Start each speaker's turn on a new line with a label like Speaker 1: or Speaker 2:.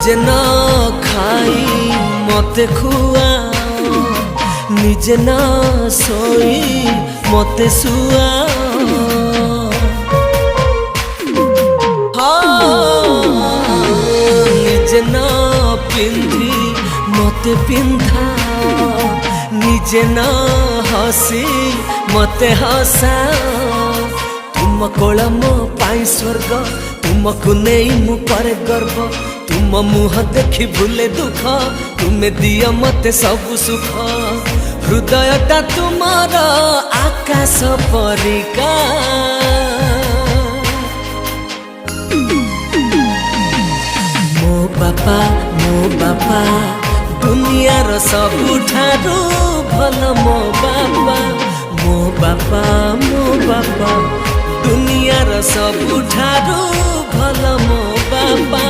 Speaker 1: निजे न खाई मते खुआओ निजे न सोई मते सुआओ निजे न पिंधी मते पिंधाओ निजे न हसी मते हसाओ तुम कोल मो पाई स्वर्ग तुमको नहीं मु करे गर्व तुम मुह देखी भूले दुख तुमे दिया मते सब सुख हृदयटा तुमर आकाश परिका मो बापा दुनियार सबुठारू भल मो बापा दुनियार सबुठारू भल मो बापा।